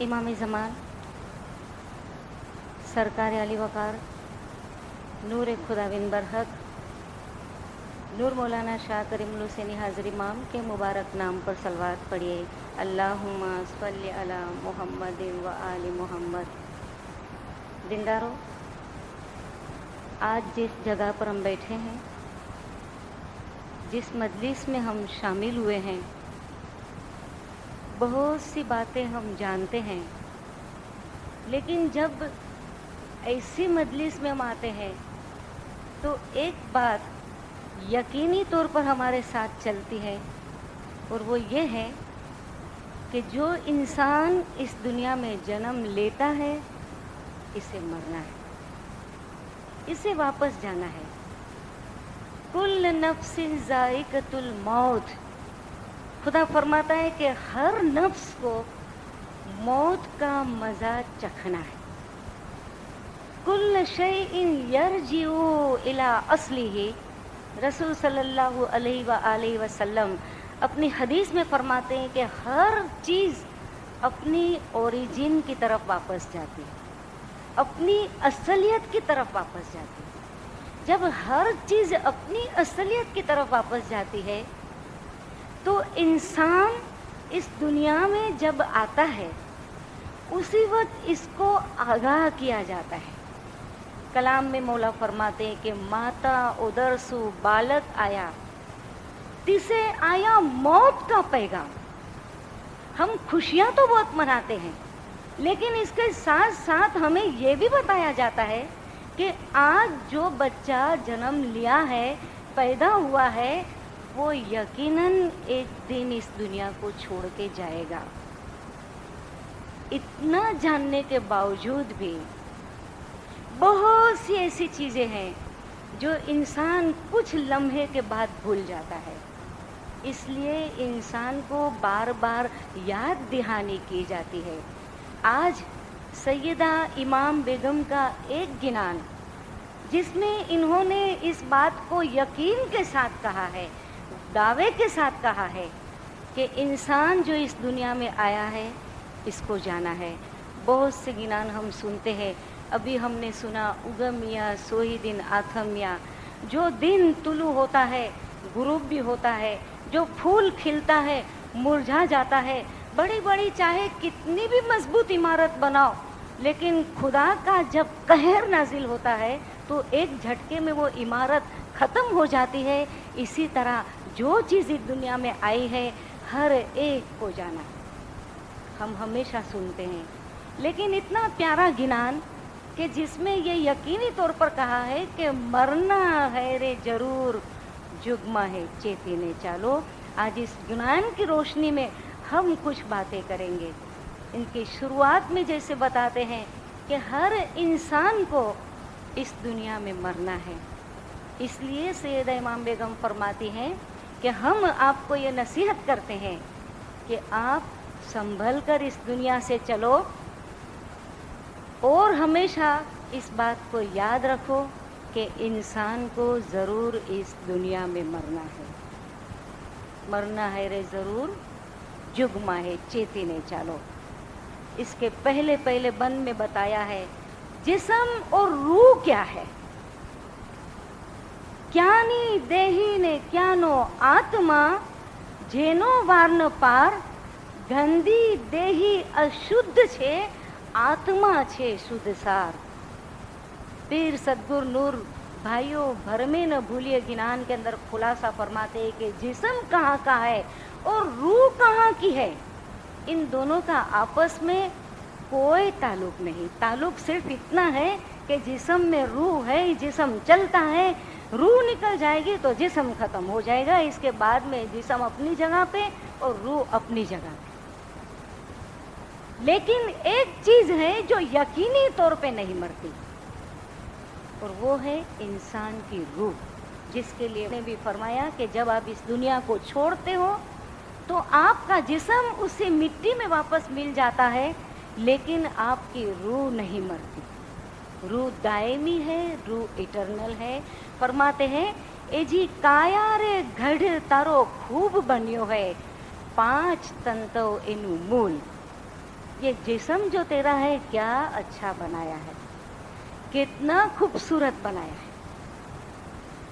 इमाम ज़मान सरकार अली वक़ार नूर खुदाविंद बरहक नूर मौलाना शाह करीमुल हुसैनी हाज़िर इमाम के मुबारक नाम पर सलवात पढ़िए। अल्लाहुम्मा सल्लि अला मुहम्मद व आलि मुहम्मद। दिनदारो, आज जिस जगह पर हम बैठे हैं, जिस मजलिस में हम शामिल हुए हैं, बहुत सी बातें हम जानते हैं, लेकिन जब ऐसी मजलिस में हम आते हैं तो एक बात यकीनी तौर पर हमारे साथ चलती है, और वो ये है कि जो इंसान इस दुनिया में जन्म लेता है, इसे मरना है, इसे वापस जाना है। कुल नफ्सिन ज़ाइक़तुल मौत। खुदा फरमाता है कि हर नफ्स को मौत का मज़ा चखना है। कुल शैइन यरजिउ इला अस्लिही। रसूल सल्लल्लाहु अलैहि वसल्लम अपनी हदीस में फरमाते हैं कि हर चीज़ अपनी ओरिजिन की तरफ वापस जाती है, अपनी असलियत की तरफ वापस जाती है। जब हर चीज़ अपनी असलियत की तरफ वापस जाती है तो इंसान इस दुनिया में जब आता है, उसी वक्त इसको आगाह किया जाता है। कलाम में मौला फरमाते हैं कि माता उदरसु बालक आया, तिसे आया मौत का पैगाम। हम खुशियाँ तो बहुत मनाते हैं, लेकिन इसके साथ साथ हमें ये भी बताया जाता है कि आज जो बच्चा जन्म लिया है, पैदा हुआ है, वो यकीनन एक दिन इस दुनिया को छोड़ के जाएगा। इतना जानने के बावजूद भी बहुत सी ऐसी चीज़ें हैं जो इंसान कुछ लम्हे के बाद भूल जाता है। इसलिए इंसान को बार बार याद दहानी की जाती है। आज सैयदा इमाम बेगम का एक गिनान, जिसमें इन्होंने इस बात को यकीन के साथ कहा है, दावे के साथ कहा है कि इंसान जो इस दुनिया में आया है, इसको जाना है। बहुत से गिनान हम सुनते हैं। अभी हमने सुना उगमिया सोही दिन आथमिया। जो दिन तुलू होता है, गुरूब भी होता है, जो फूल खिलता है मुरझा जाता है। बड़ी बड़ी चाहे कितनी भी मजबूत इमारत बनाओ, लेकिन खुदा का जब कहर नाजिल होता है तो एक झटके में वो इमारत ख़त्म हो जाती है। इसी तरह जो चीज़ इस दुनिया में आई है, हर एक को जाना है। हम हमेशा सुनते हैं, लेकिन इतना प्यारा गिनान कि जिसमें ये यकीनी तौर पर कहा है कि मरना है रे ज़रूर, जुगमा है चेती ने चालो। आज इस गिनान की रोशनी में हम कुछ बातें करेंगे। इनकी शुरुआत में जैसे बताते हैं कि हर इंसान को इस दुनिया में मरना है, इसलिए सैयदा इमाम बेगम फरमाती हैं कि हम आपको ये नसीहत करते हैं कि आप संभल कर इस दुनिया से चलो, और हमेशा इस बात को याद रखो कि इंसान को ज़रूर इस दुनिया में मरना है। मरना है रे ज़रूर, जुगमा है चेती ने चालो। इसके पहले पहले बंद में बताया है जिस्म और रूह क्या है। क्यानी देही ने क्यानो आत्मा, जेनो वार्न पार, गंदी देही अशुद्ध छे, आत्मा छे शुद्ध सार। पीर सदगुरु नूर भाइयों, भर में न भूलिए गिनान के अंदर खुलासा फरमाते हैं कि जिस्म कहाँ का है और रूह कहाँ की है। इन दोनों का आपस में कोई ताल्लुक नहीं। ताल्लुक सिर्फ इतना है कि जिस्म में रूह है, जिस्म चलता है, रूह निकल जाएगी तो जिस्म खत्म हो जाएगा। इसके बाद में जिस्म अपनी जगह पे और रूह अपनी जगह पे। लेकिन एक चीज है जो यकीनी तौर पे नहीं मरती, और वो है इंसान की रूह, जिसके लिए ने भी फरमाया कि जब आप इस दुनिया को छोड़ते हो तो आपका जिस्म उसी मिट्टी में वापस मिल जाता है, लेकिन आपकी रूह नहीं मरती। रूह दायमी है, रूह इटरनल है। फरमाते हैं ए जी काया रे गढ़ तारो खूब बनियो है, 5 तंतो इनु मूल। ये जिस्म जो तेरा है क्या अच्छा बनाया है, कितना खूबसूरत बनाया है,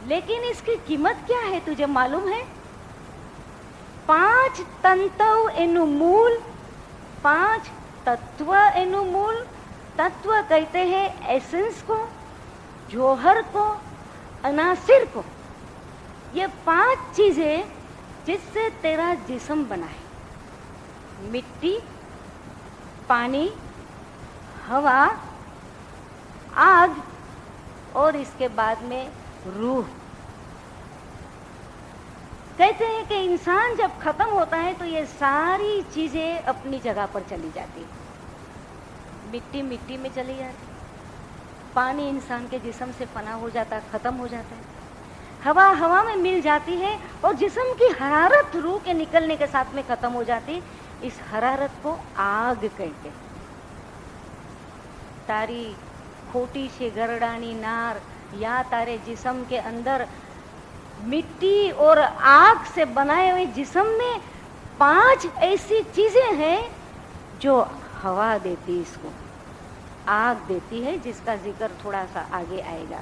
लेकिन इसकी कीमत क्या है तुझे मालूम है? 5 तंतु एनु मूल, 5 तत्व एनु मूल। तत्व कहते हैं एसेंस को, जौहर को, अनासिर को। ये 5 चीजें जिससे तेरा जिस्म बना है, मिट्टी, पानी, हवा, आग और इसके बाद में रूह। कहते हैं कि इंसान जब खत्म होता है तो ये सारी चीजें अपनी जगह पर चली जाती है। मिट्टी मिट्टी में चली जाती, पानी इंसान के जिस्म से फना हो जाता है, खत्म हो जाता है, हवा हवा में मिल जाती है और जिस्म की हरारत रूह के निकलने के साथ में खत्म हो जाती। इस हरारत को आग कहते हैं। तारी खोटी से गरडानी नार या तारे जिस्म के अंदर मिट्टी और आग से बनाए हुए जिस्म में 5 ऐसी चीजें हैं जो हवा देती, इसको आग देती है, जिसका जिक्र थोड़ा सा आगे आएगा।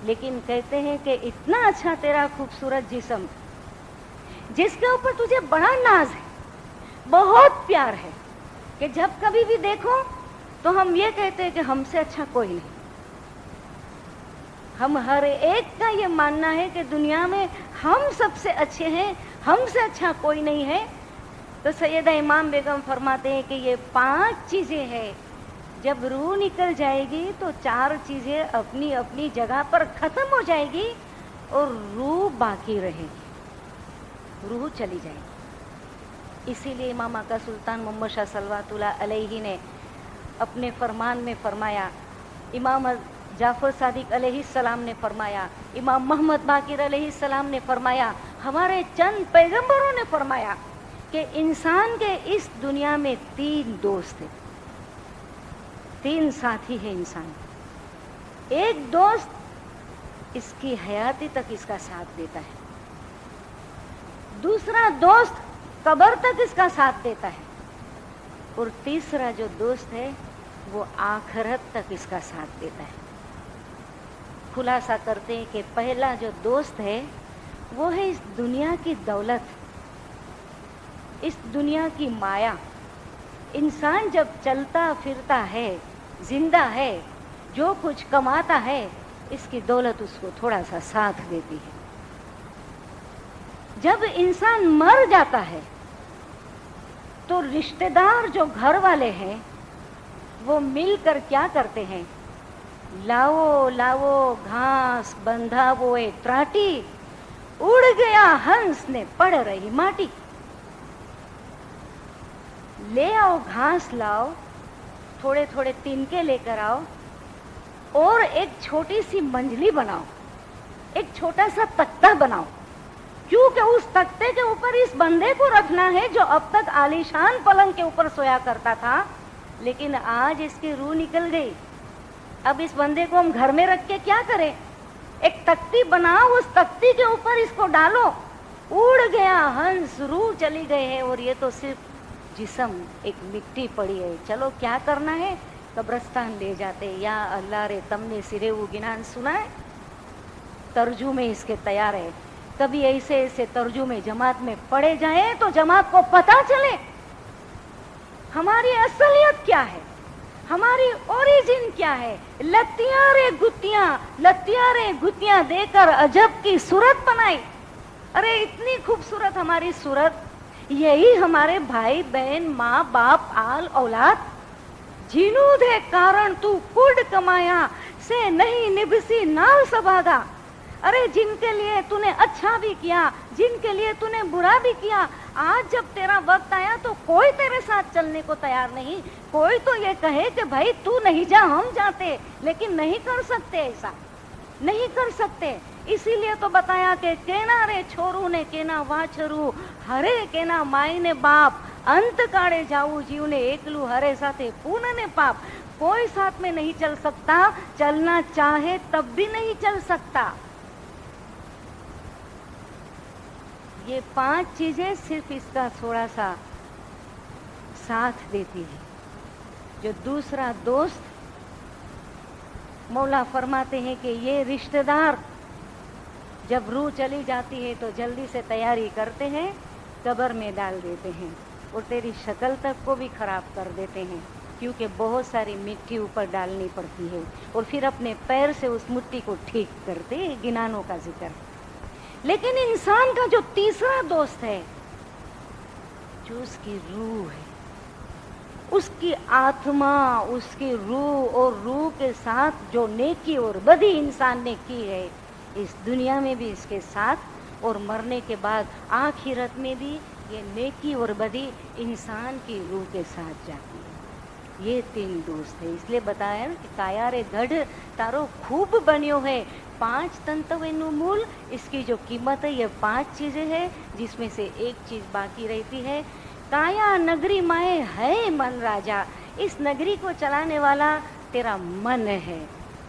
लेकिन कहते हैं कि इतना अच्छा तेरा खूबसूरत जिस्म, जिसके ऊपर तुझे बड़ा नाज है, बहुत प्यार है, कि जब कभी भी देखो तो हम ये कहते हैं कि हमसे अच्छा कोई नहीं। हम हर एक का ये मानना है कि दुनिया में हम सबसे अच्छे हैं, हमसे अच्छा कोई नहीं है। तो सैयदा इमाम बेगम फरमाते हैं कि ये 5 चीजें हैं, जब रूह निकल जाएगी तो 4 चीजें अपनी अपनी जगह पर खत्म हो जाएगी और रूह बाकी रहेगी, रूह चली जाएगी। इसीलिए इमाम आका सुल्तान मोहम्मद शाह सल्लल्लाहु अलैहि ने अपने फरमान में फरमाया, इमाम जाफर सादिक अलैहिस्सलाम ने फरमाया, इमाम मोहम्मद बाकिर अलैहिस्सलाम ने फरमाया, हमारे चंद पैगंबरों ने फरमाया कि इंसान के इस दुनिया में 3 दोस्त हैं, 3 साथी है इंसान। एक दोस्त इसकी हयाती तक इसका साथ देता है, दूसरा दोस्त कब्र तक इसका साथ देता है, और तीसरा जो दोस्त है वो आखिरत तक इसका साथ देता है। खुलासा करते हैं कि पहला जो दोस्त है वो है इस दुनिया की दौलत, इस दुनिया की माया। इंसान जब चलता फिरता है, जिंदा है, जो कुछ कमाता है, इसकी दौलत उसको थोड़ा सा साथ देती है। जब इंसान मर जाता है तो रिश्तेदार जो घर वाले हैं वो मिलकर क्या करते हैं, लाओ लाओ घास बंधा वो ए त्राटी, उड़ गया हंस ने पड़ रही माटी। ले आओ घास लाओ, थोड़े थोड़े तिनके लेकर आओ और एक छोटी सी मंजली बनाओ, एक छोटा सा तख्ता बनाओ, क्योंकि उस तख्ते के ऊपर इस बंदे को रखना है जो अब तक आलीशान पलंग के ऊपर सोया करता था, लेकिन आज इसकी रूह निकल गई। अब इस बंदे को हम घर में रख के क्या करें? एक तख्ती बनाओ, उस तख्ती के ऊपर इसको डालो, उड़ गया हंस, रूह चली गई है और ये तो सिर्फ जिस्म एक मिट्टी पड़ी है। चलो क्या करना है, कब्रस्तान ले जाते। या अल्लाह रे तमने सिरे वो गिनान सुना है, तर्जुमे इसके तैयार है। कभी ऐसे ऐसे तर्जुमे जमात में पढ़े जाए तो जमात को पता चले हमारी असलियत क्या है, हमारी ओरिजिन क्या है। लत्तियां रे गुत्तियां देकर अजब की सूरत बनाई। अरे इतनी खूबसूरत हमारी सूरत, यही हमारे भाई बहन माँ बाप आल औलाद। जीनूद है कारण तू कुड कमाया से नहीं निभसी नाल सभागा। अरे जिनके लिए तूने अच्छा भी किया, जिनके लिए तूने बुरा भी किया, आज जब तेरा वक्त आया तो कोई तेरे साथ चलने को तैयार नहीं। कोई तो ये कहे कि भाई तू नहीं जा, हम जाते, लेकिन नहीं कर सकते, ऐसा नहीं कर सकते। इसीलिए तो बताया कि केना रे छोरू ने केना वाछरू, हरे केना माई ने बाप, अंत काड़े जाऊ जीव ने एकलू हरे साथे पून ने पाप। कोई साथ में नहीं चल सकता, चलना चाहे तब भी नहीं चल सकता। ये 5 चीजें सिर्फ इसका थोड़ा सा साथ देती है। जो दूसरा दोस्त, मौला फरमाते हैं कि ये रिश्तेदार जब रूह चली जाती है तो जल्दी से तैयारी करते हैं, कब्र में डाल देते हैं और तेरी शक्ल तक को भी खराब कर देते हैं, क्योंकि बहुत सारी मिट्टी ऊपर डालनी पड़ती है और फिर अपने पैर से उस मिट्टी को ठीक करते हैं। गिनानों का जिक्र। लेकिन इंसान का जो तीसरा दोस्त है, जो उसकी रूह है, उसकी आत्मा, उसकी रूह और रूह के साथ जो नेकी और बदी इंसान ने की है, इस दुनिया में भी इसके साथ और मरने के बाद आखिरत में भी ये नेकी और बदी इंसान की रूह के साथ जाती है। ये 3 दोस्त है। इसलिए बताया कि काया रे गढ़ तारो खूब बनियो है, 5 तंतवेनु मूल। इसकी जो कीमत है ये 5 चीजें हैं, जिसमें से एक चीज बाकी रहती है। काया नगरी माए है मन राजा, इस नगरी को चलाने वाला तेरा मन है,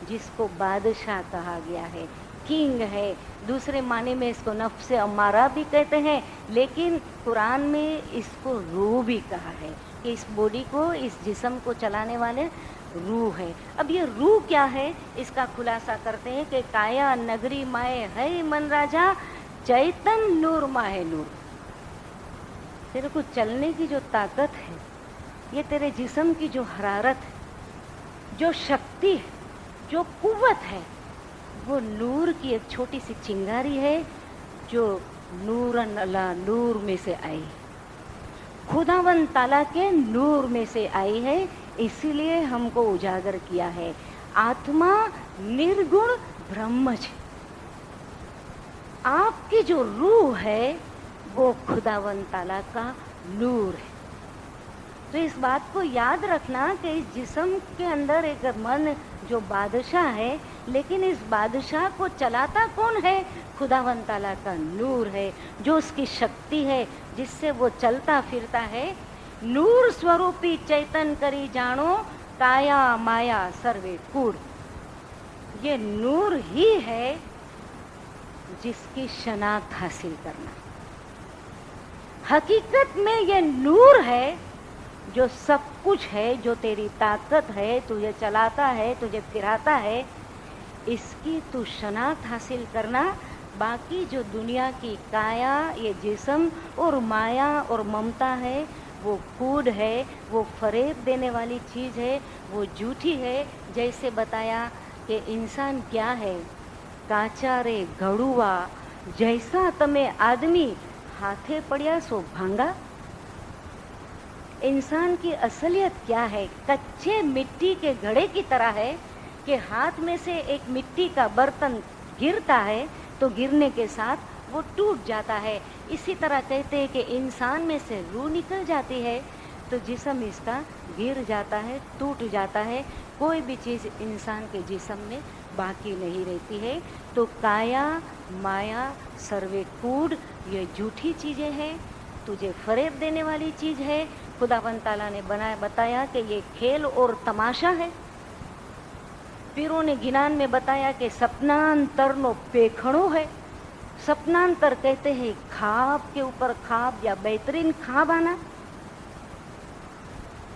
जिसको बादशाह कहा गया है, किंग है। दूसरे माने में इसको नफ्स अमारा भी कहते हैं, लेकिन कुरान में इसको रूह भी कहा है कि इस बॉडी को, इस जिस्म को चलाने वाले रूह है। अब ये रूह क्या है, इसका खुलासा करते हैं कि काया नगरी माए है मन राजा, चैतन नूर माहे नूर। तेरे को चलने की जो ताकत है, ये तेरे जिस्म की जो हरारत है, जो शक्ति है, जो कुव्वत है, वो नूर की एक छोटी सी चिंगारी है, जो नूरन अला नूर में से आई, खुदावन ताला के नूर में से आई है। इसीलिए हमको उजागर किया है। आत्मा निर्गुण ब्रह्मच, आपकी जो रूह है वो खुदावन ताला का नूर है। तो इस बात को याद रखना कि इस जिस्म के अंदर एक मन जो बादशाह है, लेकिन इस बादशाह को चलाता कौन है? खुदावन ताला का नूर है, जो उसकी शक्ति है, जिससे वो चलता फिरता है। नूर स्वरूपी चैतन करी जानो, काया माया सर्वे कूड़। ये नूर ही है जिसकी शनाख्त हासिल करना। हकीकत में ये नूर है जो सब कुछ है, जो तेरी ताकत है, तुझे चलाता है, तुझे फिराता है, इसकी तू शनाख्त हासिल करना। बाकी जो दुनिया की काया, ये जिस्म और माया और ममता है, वो कूड़ है, वो फरेब देने वाली चीज़ है, वो झूठी है। जैसे बताया कि इंसान क्या है, काचा रे घड़ुआ जैसा तमे आदमी हाथे पड़िया सो भांगा। इंसान की असलियत क्या है? कच्चे मिट्टी के घड़े की तरह है कि हाथ में से एक मिट्टी का बर्तन गिरता है तो गिरने के साथ वो टूट जाता है। इसी तरह कहते हैं कि इंसान में से रूह निकल जाती है तो जिस्म इसका गिर जाता है, टूट जाता है। कोई भी चीज़ इंसान के जिस्म में बाकी नहीं रहती है। तो काया माया सर्वे कूड़, ये झूठी चीज़ें हैं, तुझे फरेब देने वाली चीज़ है। खुदावंद ताला ने बताया कि ये खेल और तमाशा है। पीरों ने गिनान में बताया कि सपनांतर नो पेखड़ो है। सपनांतर कहते हैं ख्वाब के ऊपर ख्वाब या बेहतरीन ख्वाब आना।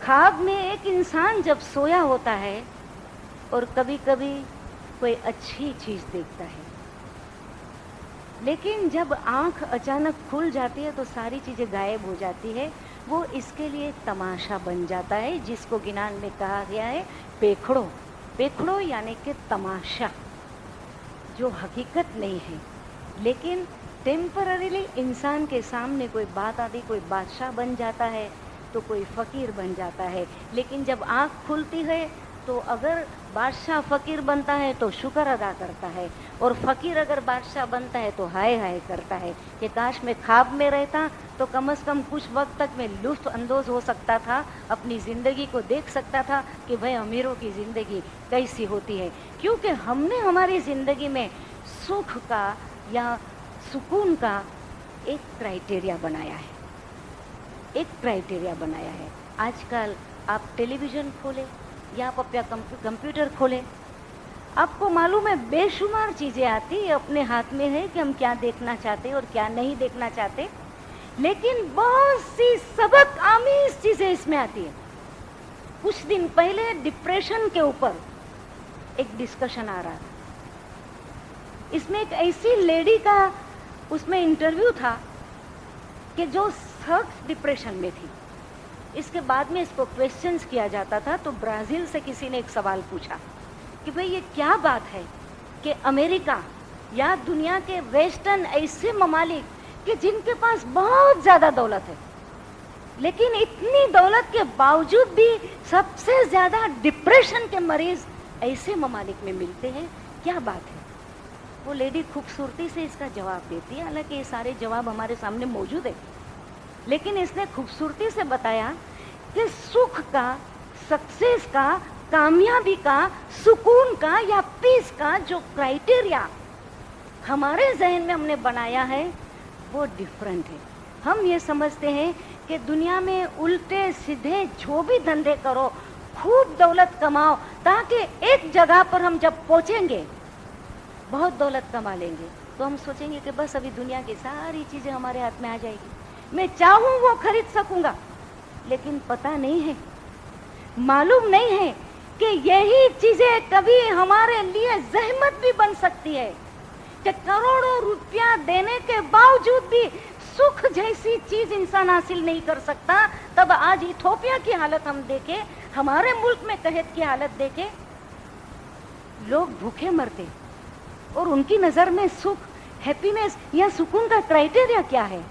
ख्वाब में एक इंसान जब सोया होता है और कभी कभी कोई अच्छी चीज देखता है, लेकिन जब आंख अचानक खुल जाती है तो सारी चीजें गायब हो जाती है। वो इसके लिए तमाशा बन जाता है, जिसको गिनान में कहा गया है पेखड़ो। पेखड़ो यानी कि तमाशा, जो हकीकत नहीं है, लेकिन टेम्पररीली इंसान के सामने कोई बात आती, कोई बादशाह बन जाता है तो कोई फ़कीर बन जाता है। लेकिन जब आँख खुलती है तो अगर बादशाह फ़कीर बनता है तो शुक्र अदा करता है, और फ़कीर अगर बादशाह बनता है तो हाय हाय करता है कि काश मैं ख्वाब में रहता तो कम से कम कुछ वक्त तक मैं लुत्फ़ अंदोज़ हो सकता था, अपनी ज़िंदगी को देख सकता था कि भाई अमीरों की ज़िंदगी कैसी होती है। क्योंकि हमने हमारी ज़िंदगी में सुख का या सुकून का एक क्राइटेरिया बनाया है, एक क्राइटेरिया बनाया है। आजकल आप टेलीविज़न खोलें या आप अपना कंप्यूटर खोलें, आपको मालूम है बेशुमार चीज़ें आती है, अपने हाथ में है कि हम क्या देखना चाहते हैं और क्या नहीं देखना चाहते। लेकिन बहुत सी सबक आमीज़ चीज़ें इसमें आती है। कुछ दिन पहले डिप्रेशन के ऊपर एक डिस्कशन आ रहा था। इसमें एक ऐसी लेडी का उसमें इंटरव्यू था कि जो सख्त डिप्रेशन में थी। इसके बाद में इसको क्वेश्चंस किया जाता था, तो ब्राजील से किसी ने एक सवाल पूछा कि भाई ये क्या बात है कि अमेरिका या दुनिया के वेस्टर्न ऐसे ममालिक कि जिनके पास बहुत ज़्यादा दौलत है, लेकिन इतनी दौलत के बावजूद भी सबसे ज़्यादा डिप्रेशन के मरीज ऐसे ममालिक में मिलते हैं, क्या बात है? वो लेडी खूबसूरती से इसका जवाब देती है। हालांकि ये सारे जवाब हमारे सामने मौजूद है, लेकिन इसने खूबसूरती से बताया कि सुख का, सक्सेस का, कामयाबी का, सुकून का या पीस का जो क्राइटेरिया हमारे जहन में हमने बनाया है वो डिफरेंट है। हम ये समझते हैं कि दुनिया में उल्टे सीधे जो भी धंधे करो, खूब दौलत कमाओ, ताकि एक जगह पर हम जब पहुंचेंगे, बहुत दौलत कमा लेंगे, तो हम सोचेंगे कि बस अभी दुनिया की सारी चीजें हमारे हाथ में आ जाएगी, मैं चाहूं वो खरीद सकूंगा। लेकिन पता नहीं है, मालूम नहीं है कि यही चीजें कभी हमारे लिए जहमत भी बन सकती है, कि करोड़ों रुपया देने के बावजूद भी सुख जैसी चीज इंसान हासिल नहीं कर सकता। तब आज इथोपिया की हालत हम देखें, हमारे मुल्क में कहत की हालत देखें, लोग भूखे मरते और उनकी नजर में सुख, हैप्पीनेस या सुकून का क्राइटेरिया क्या है?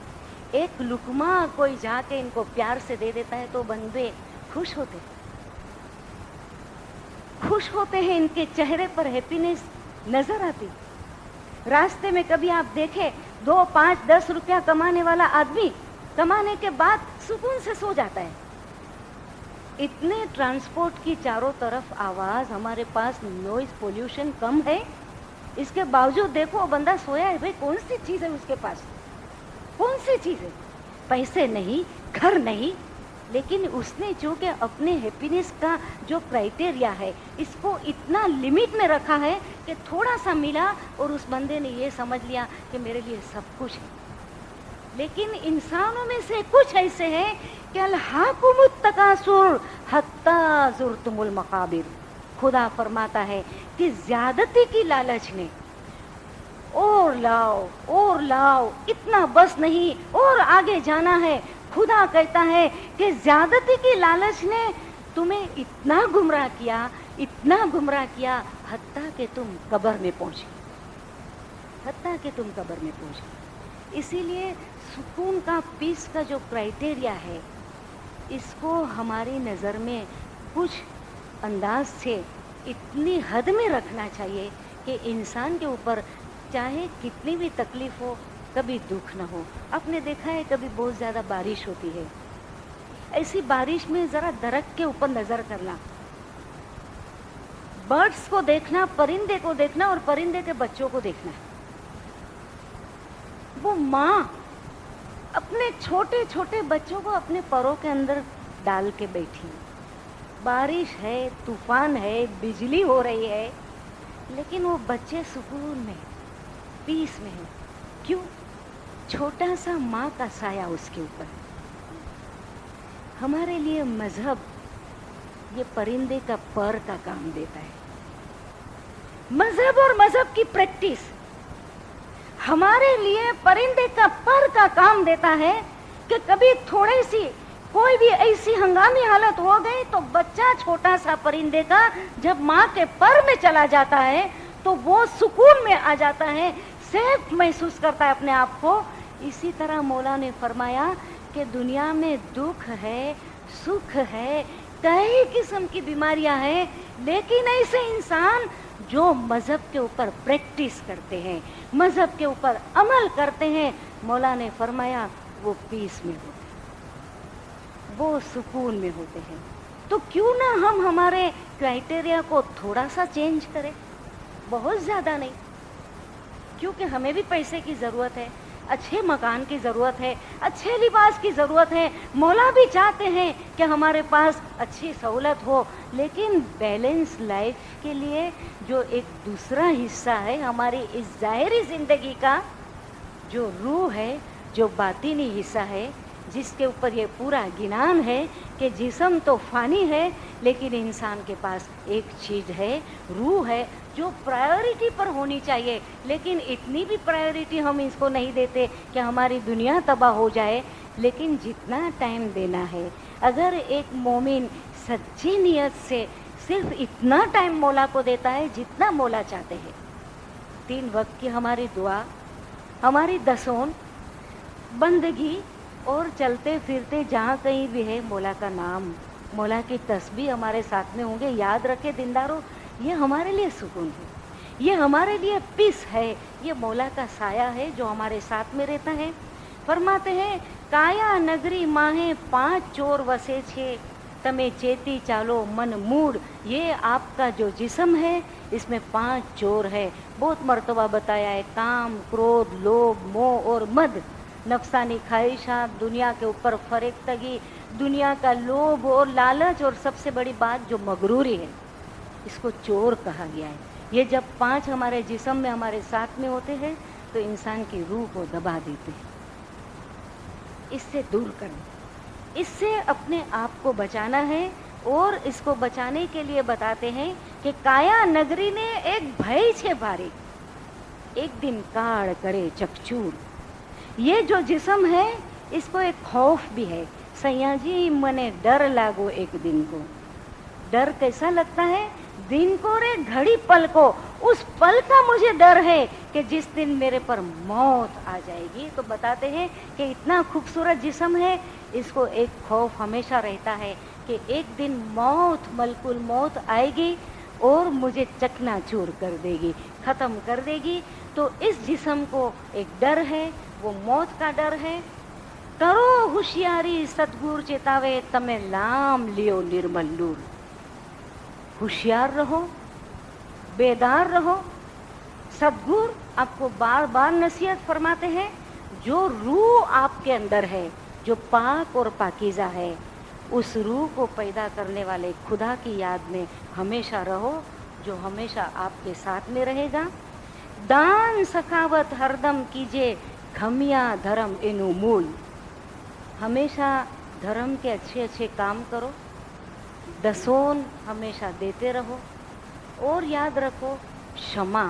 एक लुकमा कोई जाके इनको प्यार से दे देता है तो बंदे खुश होते हैं, इनके चेहरे पर हैप्पीनेस नजर आती। रास्ते में कभी आप देखें 2, 5, 10 रुपया कमाने वाला आदमी कमाने के बाद सुकून से सो जाता है। इतने ट्रांसपोर्ट की चारों तरफ आवाज, हमारे पास नॉइज पोल्यूशन कम है, इसके बावजूद देखो वो बंदा सोया है। भाई कौन सी चीज है उसके पास? कौन सी चीज है? पैसे नहीं, घर नहीं, लेकिन उसने जो कि अपने हैप्पीनेस का जो क्राइटेरिया है इसको इतना लिमिट में रखा है कि थोड़ा सा मिला और उस बंदे ने ये समझ लिया कि मेरे लिए सब कुछ है। लेकिन इंसानों में से कुछ ऐसे हैं कि अल्हाकुमुत तकासुर हत्ता ज़ुरतुमुल मकाबिर। खुदा फरमाता है कि ज्यादती की लालच ने और लाओ, इतना बस नहीं और आगे जाना है। खुदा कहता है कि ज्यादती की लालच ने तुम्हें इतना गुमराह किया, हत्ता कि तुम कब्र में पहुंचे। इसीलिए सुकून का, पीस का जो क्राइटेरिया है, इसको हमारी नज़र में कुछ अंदाज से इतनी हद में रखना चाहिए कि इंसान के ऊपर चाहे कितनी भी तकलीफ हो, कभी दुख ना हो। आपने देखा है कभी बहुत ज़्यादा बारिश होती है, ऐसी बारिश में ज़रा दरख्त के ऊपर नज़र करना, बर्ड्स को देखना, परिंदे को देखना और परिंदे के बच्चों को देखना। वो माँ अपने छोटे छोटे बच्चों को अपने परों के अंदर डाल के बैठी, बारिश है, तूफान है, बिजली हो रही है, लेकिन वो बच्चे सुकून में, पीस में है। क्यों? छोटा सा माँ का साया उसके ऊपर। हमारे लिए मजहब ये परिंदे का पर का काम देता है। मजहब और मजहब की प्रैक्टिस हमारे लिए परिंदे का पर का काम देता है कि कभी थोड़ी सी कोई भी ऐसी हंगामी हालत हो गई तो बच्चा छोटा सा परिंदे का जब माँ के पर में चला जाता है तो वो सुकून में आ जाता है, सेफ महसूस करता है अपने आप को। इसी तरह मौला ने फरमाया कि दुनिया में दुख है, सुख है, कई किस्म की बीमारियां हैं, लेकिन ऐसे इंसान जो मजहब के ऊपर प्रैक्टिस करते हैं, मजहब के ऊपर अमल करते हैं, मौला ने फरमाया वो पीस में होते हैं, वो सुकून में होते हैं। तो क्यों ना हम हमारे क्राइटेरिया को थोड़ा सा चेंज करें, बहुत ज़्यादा नहीं, क्योंकि हमें भी पैसे की ज़रूरत है, अच्छे मकान की ज़रूरत है, अच्छे लिबास की ज़रूरत है। मौला भी चाहते हैं कि हमारे पास अच्छी सहूलत हो, लेकिन बैलेंस लाइफ के लिए जो एक दूसरा हिस्सा है हमारी इस ज़ाहिरी ज़िंदगी का, जो रूह है, जो बातिनी हिस्सा है, जिसके ऊपर ये पूरा गिनान है कि जिस्म तो फ़ानी है, लेकिन इंसान के पास एक चीज़ है, रूह है, जो प्रायोरिटी पर होनी चाहिए, लेकिन इतनी भी प्रायोरिटी हम इसको नहीं देते कि हमारी दुनिया तबाह हो जाए। लेकिन जितना टाइम देना है, अगर एक मोमिन सच्ची नियत से सिर्फ इतना टाइम मौला को देता है जितना मौला चाहते हैं, 3 वक्त की हमारी दुआ, हमारी दसों बंदगी, और चलते फिरते जहाँ कहीं भी है मौला का नाम, मौला की तस्बीह हमारे साथ में होंगे। याद रखे दीनदारों, ये हमारे लिए सुकून है, ये हमारे लिए पीस है, ये मौला का साया है जो हमारे साथ में रहता है। फरमाते हैं, काया नगरी माहे 5 चोर वसे छे, तमे चेती चालो मन मूड। ये आपका जो जिस्म है इसमें 5 चोर है, बहुत मर्तबा बताया है, काम, क्रोध, लोभ, मोह और मद, नफसानी ख्वाहिशात, दुनिया के ऊपर फरेख्तगी, दुनिया का लोभ और लालच, और सबसे बड़ी बात जो मगरूरी है, इसको चोर कहा गया है। ये जब 5 हमारे जिस्म में हमारे साथ में होते हैं तो इंसान की रूह को दबा देते हैं। इससे दूर करना, इससे अपने आप को बचाना है। और इसको बचाने के लिए बताते हैं कि काया नगरी ने एक भय छे भारी, एक दिन काड़ करे चकचूर। ये जो जिस्म है इसको एक खौफ भी है, सैया जी मने डर लागो एक दिन को। डर कैसा लगता है? दिन को रे घड़ी पल को, उस पल का मुझे डर है कि जिस दिन मेरे पर मौत आ जाएगी। तो बताते हैं कि इतना खूबसूरत जिस्म है, इसको एक खौफ हमेशा रहता है कि एक दिन मौत, मलकुल मौत आएगी और मुझे चकनाचूर कर देगी, ख़त्म कर देगी। तो इस जिस्म को एक डर है, वो मौत का डर है। करो होशियारी सतगुर चेतावे, तमे लाम लियो निर्मल नूर। होशियार रहो, बेदार रहो। सतगुर आपको बार बार नसीहत फरमाते हैं, जो रूह आपके अंदर है, जो पाक और पाकीज़ा है, उस रूह को पैदा करने वाले खुदा की याद में हमेशा रहो, जो हमेशा आपके साथ में रहेगा। दान सखावत हरदम कीजिए, खमिया धर्म इनु मूल। हमेशा धर्म के अच्छे अच्छे काम करो, दसोन हमेशा देते रहो, और याद रखो क्षमा,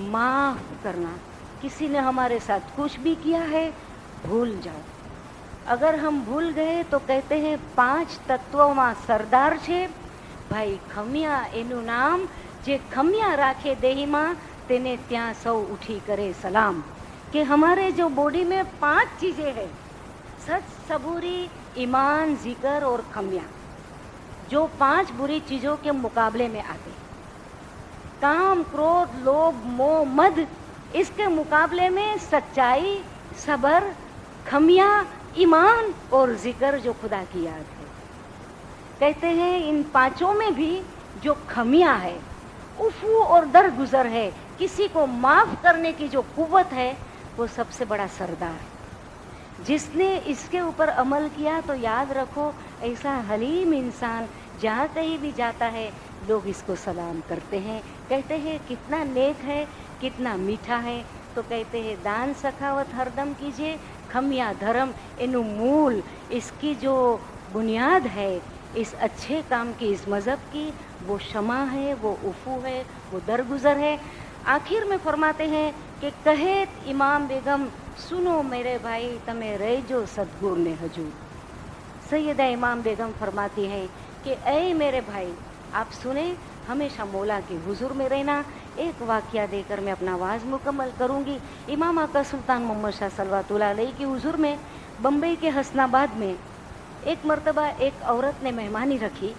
माफ़ करना। किसी ने हमारे साथ कुछ भी किया है, भूल जाओ। अगर हम भूल गए तो कहते हैं 5 तत्वों में सरदार छे भाई खमिया एनु नाम, जे खमिया राखे देही मां तेने त्या सौ उठी करे सलाम। कि हमारे जो बॉडी में 5 चीज़ें हैं, सच, सबूरी, ईमान, जिक्र और खमिया, जो 5 बुरी चीज़ों के मुकाबले में आते। काम, क्रोध, लोभ, मोह, मद, इसके मुकाबले में सच्चाई, सब्र, खमिया, ईमान और जिक्र जो खुदा की याद है। कहते हैं इन 5 में भी जो खमिया है, उफू और दरगुजर है, किसी को माफ़ करने की जो कुव्वत है, वो सबसे बड़ा सरदार है। जिसने इसके ऊपर अमल किया तो याद रखो, ऐसा हलीम इंसान जहाँ कहीं भी जाता है लोग इसको सलाम करते हैं, कहते हैं कितना नेक है, कितना मीठा है। तो कहते हैं दान सखावत हरदम कीजिए, खमिया धर्म इनु मूल। इसकी जो बुनियाद है इस अच्छे काम की, इस मज़हब की, वो क्षमा है, वो उफू है, वो दरगुजर है। आखिर में फरमाते हैं कि कहेत इमाम बेगम, सुनो मेरे भाई तमे रहिजो सतगुर ने हजूर। सैयदा इमाम बेगम फरमाती हैं कि ऐ मेरे भाई, आप सुने, हमेशा मौला के हुजूर में रहना। एक वाक़या देकर मैं अपना आवाज़ मुकम्मल करूँगी। इमाम आका सुल्तान मोहम्मद शाह सल्लल्लाहु अलैहि की हुजूर में बम्बई के हसनाबाद में एक मर्तबा एक औरत ने मेहमानी रखी।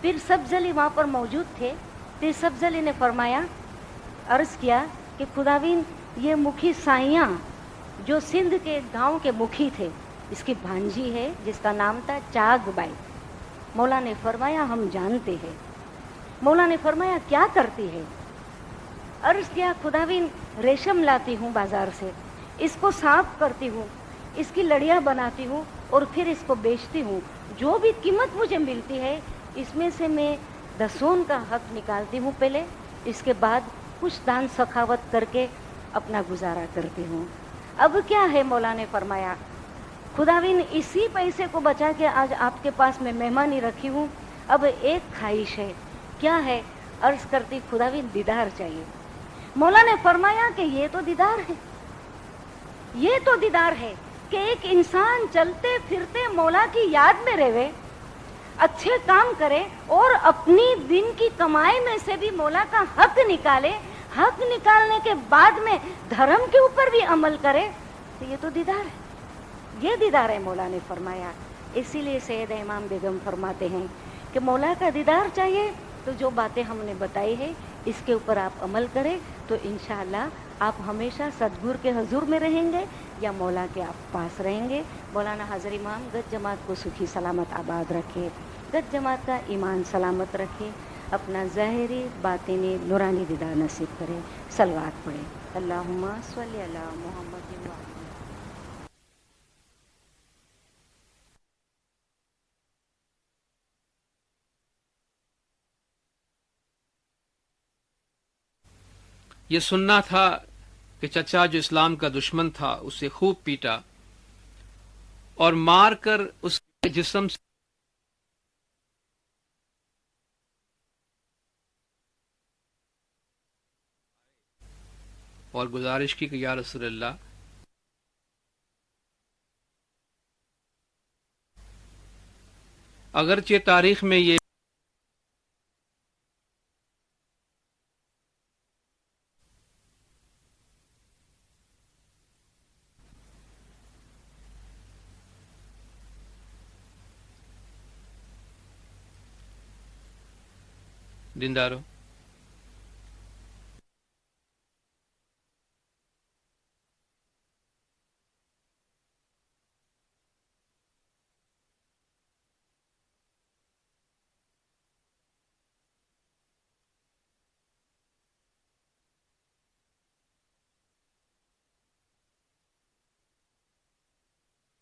फिर सब्ज़ली वहाँ पर मौजूद थे। फिर सब्ज़ली ने फरमाया, अर्ज़ किया कि खुदाविन, ये मुखी साइयाँ जो सिंध के गांव के मुखी थे, इसकी भांजी है जिसका नाम था चाग बाई। मौला ने फरमाया हम जानते हैं। मौला ने फरमाया क्या करती है? अर्ज़ किया, खुदाविन रेशम लाती हूँ बाज़ार से, इसको साफ करती हूँ, इसकी लड़ियाँ बनाती हूँ और फिर इसको बेचती हूँ। जो भी कीमत मुझे मिलती है इसमें से मैं 10 का हक निकालती हूँ पहले, इसके बाद कुछ दान सखावत करके अपना गुजारा करती हूँ। अब क्या है? मौला ने फरमाया, खुदाविन इसी पैसे को बचा के आज आपके पास मैं मेहमानी रखी हूँ। اب ایک خواہش ہے، کیا ہے؟ عرض کرتی خداوند دیدار چاہیے۔ مولا نے فرمایا کہ یہ تو دیدار ہے، یہ تو دیدار ہے کہ ایک انسان چلتے پھرتے مولا کی یاد میں رہے، اچھے کام کرے اور اپنی دن کی کمائی میں سے بھی مولا کا حق نکالے، حق نکالنے کے بعد میں دھرم کے اوپر بھی عمل کرے، تو یہ تو دیدار ہے، یہ دیدار ہے مولا نے فرمایا۔ اسی لیے سید امام بیگم فرماتے ہیں کہ مولا کا دیدار چاہیے تو جو باتیں ہم نے بتائی ہے اس کے اوپر آپ عمل کریں تو انشاءاللہ آپ ہمیشہ صدگور کے حضور میں رہیں گے یا مولا کے آپ پاس رہیں گے۔ مولانا حاضر امام گج جماعت کو سکھی سلامت آباد رکھے، گج جماعت کا ایمان سلامت رکھے، اپنا ظاہری باطنی نورانی دیدار نصیب کرے۔ صلوات پڑھیں، اللہم صلی علی محمد و علی۔ یہ سننا تھا کہ چچا جو اسلام کا دشمن تھا اسے خوب پیٹا اور مار کر اس کے جسم سے اور گزارش کی کہ یا رسول اللہ اگرچہ تاریخ میں یہ دینداروں